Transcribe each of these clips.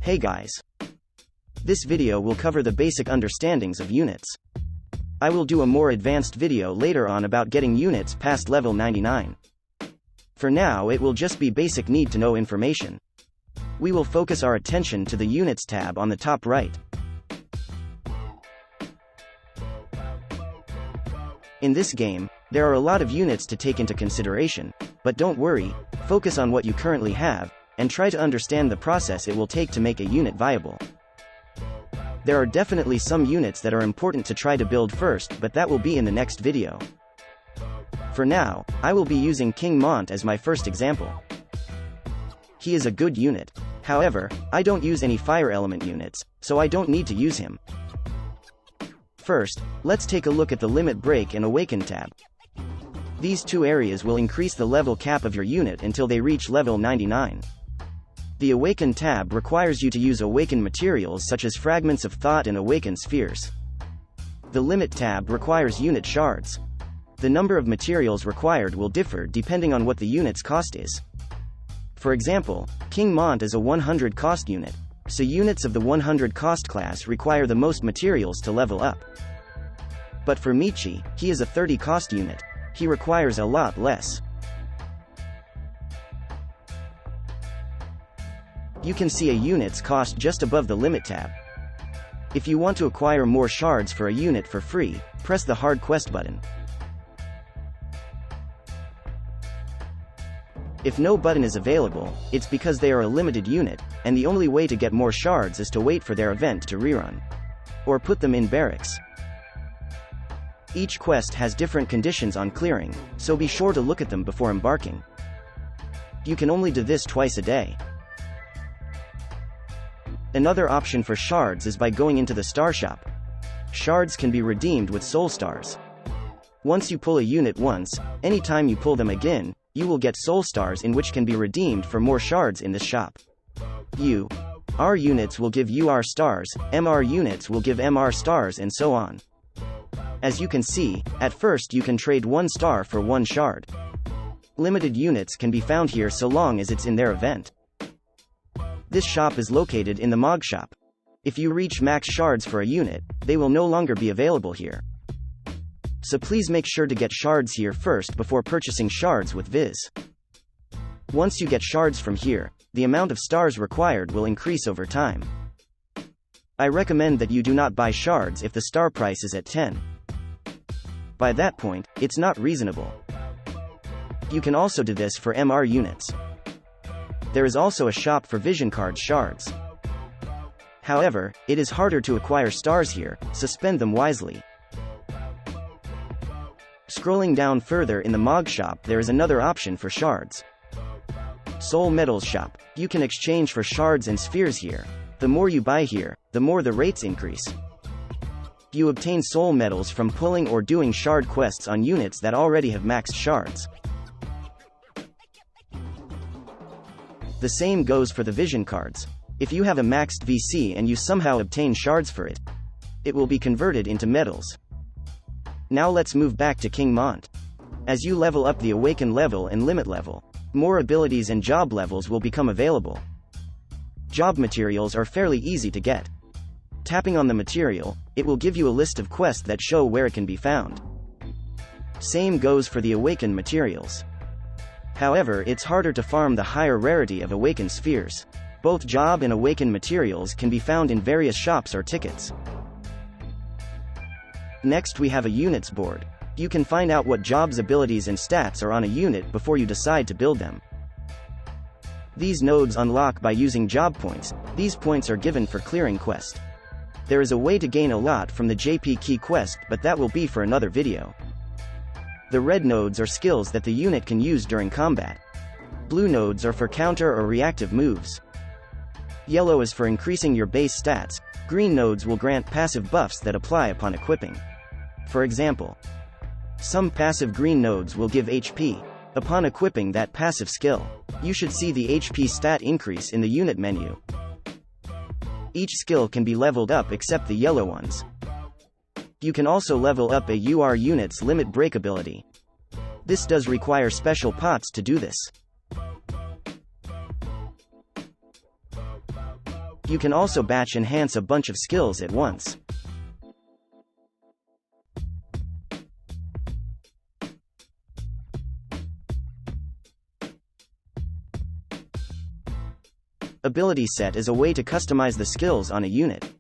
Hey guys. This video will cover the basic understandings of units. I will do a more advanced video later on about getting units past level 99. For now it will just be basic need to know information. We will focus our attention to the Units tab on the top right. In this game, there are a lot of units to take into consideration, but don't worry, focus on what you currently have, and try to understand the process it will take to make a unit viable. There are definitely some units that are important to try to build first, but that will be in the next video. For now, I will be using King Mont as my first example. He is a good unit. However, I don't use any fire element units, so I don't need to use him. First, let's take a look at the Limit Break and Awaken tab. These two areas will increase the level cap of your unit until they reach level 99. The Awaken tab requires you to use Awaken materials such as Fragments of Thought and Awaken Spheres. The Limit tab requires unit shards. The number of materials required will differ depending on what the unit's cost is. For example, King Mont is a 100 cost unit, so units of the 100 cost class require the most materials to level up. But for Michi, he is a 30 cost unit. He requires a lot less. You can see a unit's cost just above the Limit tab. If you want to acquire more shards for a unit for free, press the Hard Quest button. If no button is available, it's because they are a limited unit, and the only way to get more shards is to wait for their event to rerun. Or put them in barracks. Each quest has different conditions on clearing, so be sure to look at them before embarking. You can only do this twice a day. Another option for shards is by going into the Star Shop. Shards can be redeemed with Soul Stars. Once you pull a unit once, anytime you pull them again, you will get Soul Stars in which can be redeemed for more shards in this shop. UR units will give UR stars, MR units will give MR stars, and so on. As you can see, at first you can trade 1 star for 1 shard. Limited units can be found here so long as it's in their event. This shop is located in the Mog shop. If you reach max shards for a unit, they will no longer be available here. So please make sure to get shards here first before purchasing shards with Viz. Once you get shards from here, the amount of stars required will increase over time. I recommend that you do not buy shards if the star price is at 10. By that point, it's not reasonable. You can also do this for MR units. There is also a shop for Vision Card shards. However, it is harder to acquire stars here, so spend them wisely. Scrolling down further in the Mog shop, there is another option for shards. Soul Metals shop. You can exchange for shards and spheres here. The more you buy here, the more the rates increase. You obtain soul metals from pulling or doing shard quests on units that already have maxed shards. The same goes for the vision cards. If you have a maxed VC and you somehow obtain shards for it, it will be converted into metals. Now let's move back to King Mont. As you level up the Awaken level and Limit level, more abilities and job levels will become available. Job materials are fairly easy to get. Tapping on the material, it will give you a list of quests that show where it can be found. Same goes for the Awaken materials. However, it's harder to farm the higher rarity of Awaken spheres. Both job and Awaken materials can be found in various shops or tickets. Next we have a units board. You can find out what jobs, abilities and stats are on a unit before you decide to build them. These nodes unlock by using job points. These points are given for clearing quest. There is a way to gain a lot from the JP key quest, but that will be for another video. The red nodes are skills that the unit can use during combat. Blue nodes are for counter or reactive moves. Yellow is for increasing your base stats. Green nodes will grant passive buffs that apply upon equipping. For example, some passive green nodes will give HP upon equipping that passive skill. You should see the HP stat increase in the unit menu. Each skill can be leveled up except the yellow ones. You can also level up a UR unit's Limit Break ability. This does require special pots to do this. You can also batch enhance a bunch of skills at once. Ability set is a way to customize the skills on a unit.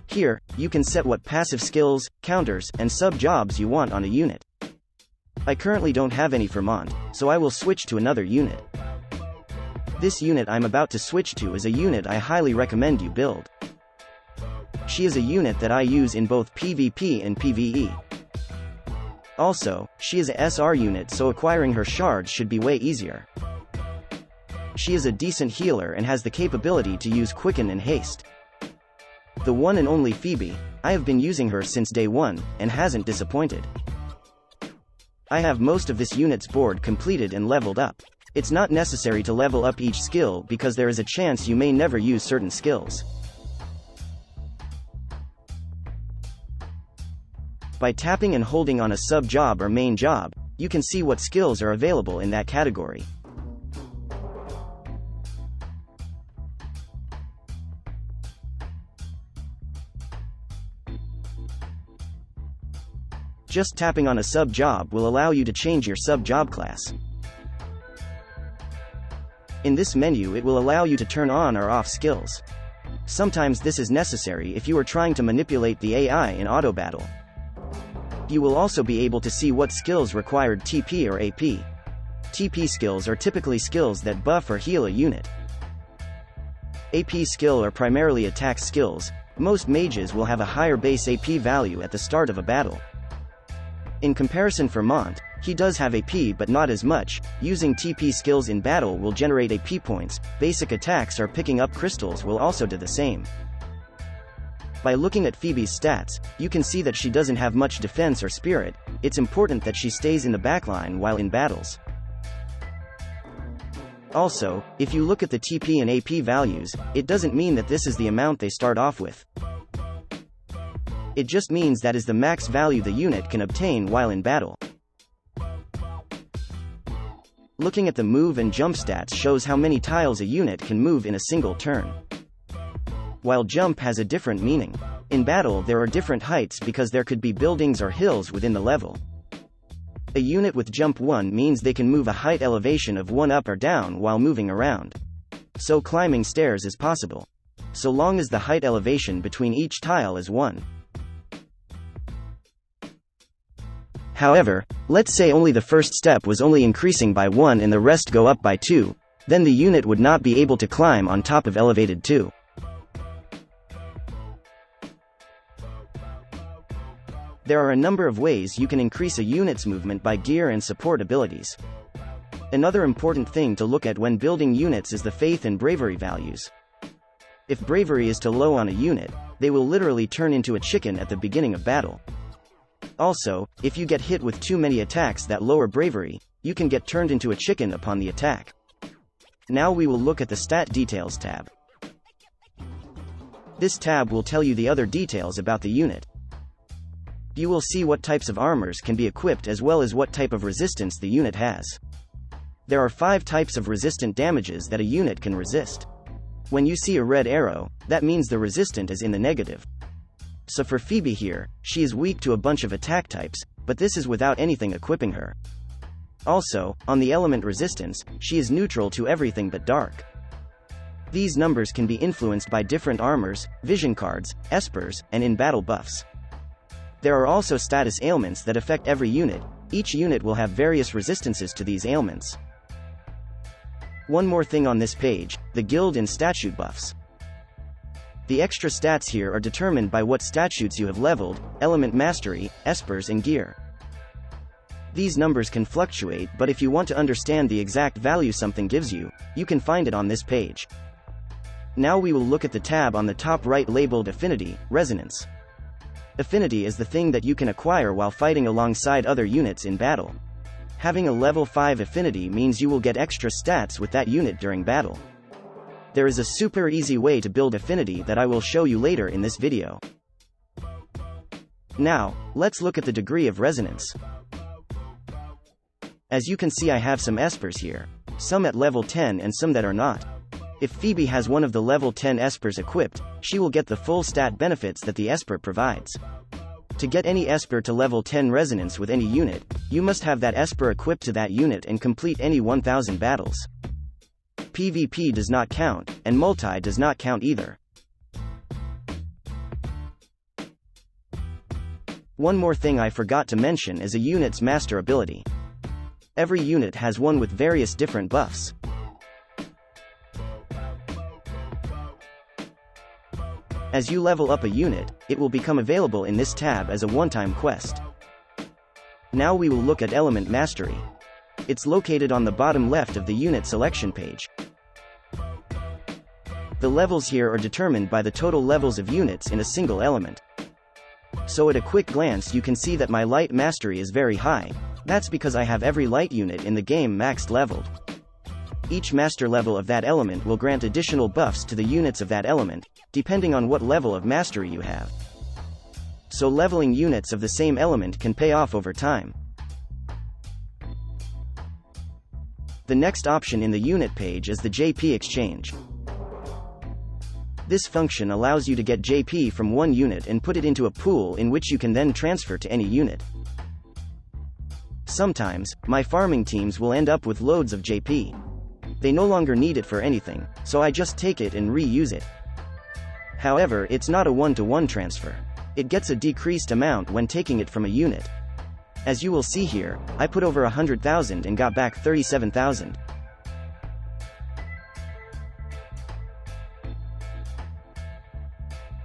Here, you can set what passive skills, counters, and sub-jobs you want on a unit. I currently don't have any for Mont, so I will switch to another unit. This unit I'm about to switch to is a unit I highly recommend you build. She is a unit that I use in both PvP and PvE. Also, she is a SR unit, so acquiring her shards should be way easier. She is a decent healer and has the capability to use Quicken and Haste. The one and only Phoebe, I have been using her since day 1, and hasn't disappointed. I have most of this unit's board completed and leveled up. It's not necessary to level up each skill because there is a chance you may never use certain skills. By tapping and holding on a sub-job or main job, you can see what skills are available in that category. Just tapping on a sub-job will allow you to change your sub-job class. In this menu, it will allow you to turn on or off skills. Sometimes this is necessary if you are trying to manipulate the AI in auto battle. You will also be able to see what skills required TP or AP. TP skills are typically skills that buff or heal a unit. AP skill are primarily attack skills. Most mages will have a higher base AP value at the start of a battle. In comparison for Mont, he does have AP but not as much. Using TP skills in battle will generate AP points. Basic attacks or picking up crystals will also do the same. By looking at Phoebe's stats, you can see that she doesn't have much defense or spirit. It's important that she stays in the backline while in battles. Also, if you look at the TP and AP values, it doesn't mean that this is the amount they start off with. It just means that is the max value the unit can obtain while in battle. Looking at the move and jump stats shows how many tiles a unit can move in a single turn. While jump has a different meaning. In battle there are different heights because there could be buildings or hills within the level. A unit with jump 1 means they can move a height elevation of 1 up or down while moving around. So climbing stairs is possible, so long as the height elevation between each tile is 1. However, let's say only the first step was only increasing by 1 and the rest go up by 2, then the unit would not be able to climb on top of elevated 2. There are a number of ways you can increase a unit's movement by gear and support abilities. Another important thing to look at when building units is the faith and bravery values. If bravery is too low on a unit, they will literally turn into a chicken at the beginning of battle. Also, if you get hit with too many attacks that lower bravery, you can get turned into a chicken upon the attack. Now we will look at the Stat Details tab. This tab will tell you the other details about the unit. You will see what types of armors can be equipped as well as what type of resistance the unit has. There are 5 types of resistant damages that a unit can resist. When you see a red arrow, that means the resistant is in the negative. So for Phoebe here, she is weak to a bunch of attack types, but this is without anything equipping her. Also, on the element resistance, she is neutral to everything but dark. These numbers can be influenced by different armors, vision cards, espers, and in-battle buffs. There are also status ailments that affect every unit. Each unit will have various resistances to these ailments. One more thing on this page, the guild and statute buffs. The extra stats here are determined by what statutes you have leveled, element mastery, espers and gear. These numbers can fluctuate, but if you want to understand the exact value something gives you, you can find it on this page. Now we will look at the tab on the top right labeled Affinity, Resonance. Affinity is the thing that you can acquire while fighting alongside other units in battle. Having a level 5 affinity means you will get extra stats with that unit during battle. There is a super easy way to build affinity that I will show you later in this video. Now, let's look at the degree of resonance. As you can see, I have some espers here, some at level 10 and some that are not. If Phoebe has one of the level 10 espers equipped, she will get the full stat benefits that the esper provides. To get any esper to level 10 resonance with any unit, you must have that esper equipped to that unit and complete any 1000 battles. PvP does not count, and multi does not count either. One more thing I forgot to mention is a unit's master ability. Every unit has one with various different buffs. As you level up a unit, it will become available in this tab as a one-time quest. Now we will look at Element Mastery. It's located on the bottom left of the unit selection page. The levels here are determined by the total levels of units in a single element. So at a quick glance you can see that my light mastery is very high. That's because I have every light unit in the game maxed leveled. Each master level of that element will grant additional buffs to the units of that element, depending on what level of mastery you have. So leveling units of the same element can pay off over time. The next option in the unit page is the JP exchange. This function allows you to get JP from one unit and put it into a pool in which you can then transfer to any unit. Sometimes, my farming teams will end up with loads of JP. They no longer need it for anything, so I just take it and reuse it. However, it's not a one-to-one transfer. It gets a decreased amount when taking it from a unit. As you will see here, I put over 100,000 and got back 37,000.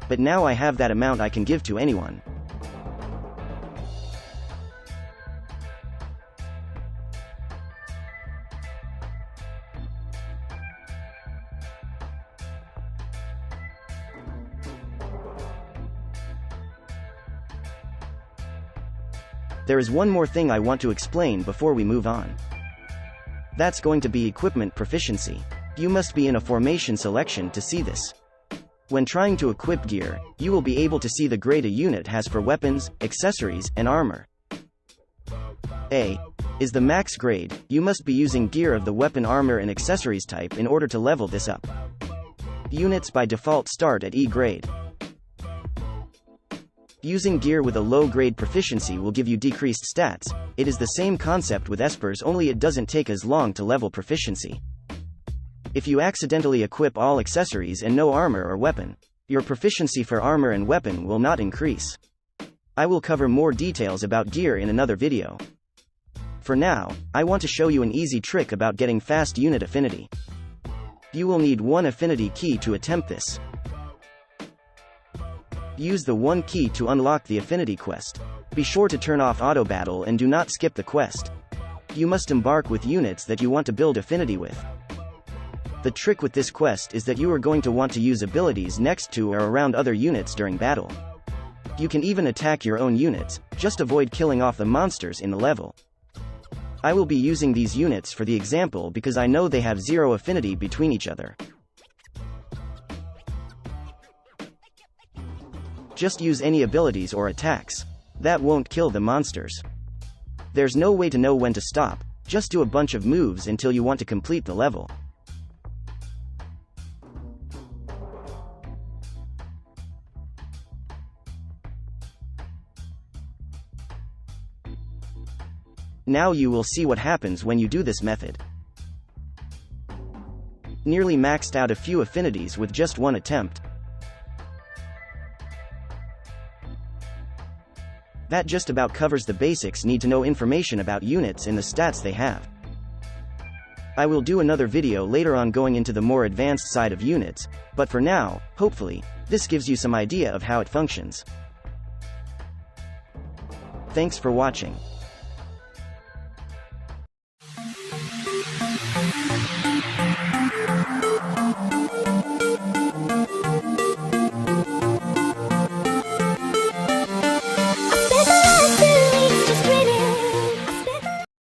But now I have that amount I can give to anyone. There is one more thing I want to explain before we move on. That's going to be equipment proficiency. You must be in a formation selection to see this. When trying to equip gear, you will be able to see the grade a unit has for weapons, accessories, and armor. A is the max grade. You must be using gear of the weapon, armor, and accessories type in order to level this up. Units by default start at E grade. Using gear with a low grade proficiency will give you decreased stats. It is the same concept with espers, only it doesn't take as long to level proficiency. If you accidentally equip all accessories and no armor or weapon, your proficiency for armor and weapon will not increase. I will cover more details about gear in another video. For now, I want to show you an easy trick about getting fast unit affinity. You will need one affinity key to attempt this. Use the one key to unlock the affinity quest. Be sure to turn off auto battle and do not skip the quest. You must embark with units that you want to build affinity with. The trick with this quest is that you are going to want to use abilities next to or around other units during battle. You can even attack your own units, just avoid killing off the monsters in the level. I will be using these units for the example because I know they have zero affinity between each other. Just use any abilities or attacks. That won't kill the monsters. There's no way to know when to stop, just do a bunch of moves until you want to complete the level. Now you will see what happens when you do this method. Nearly maxed out a few affinities with just one attempt. That just about covers the basics need to know information about units and the stats they have. I will do another video later on going into the more advanced side of units, but for now, hopefully, this gives you some idea of how it functions. Thanks for watching.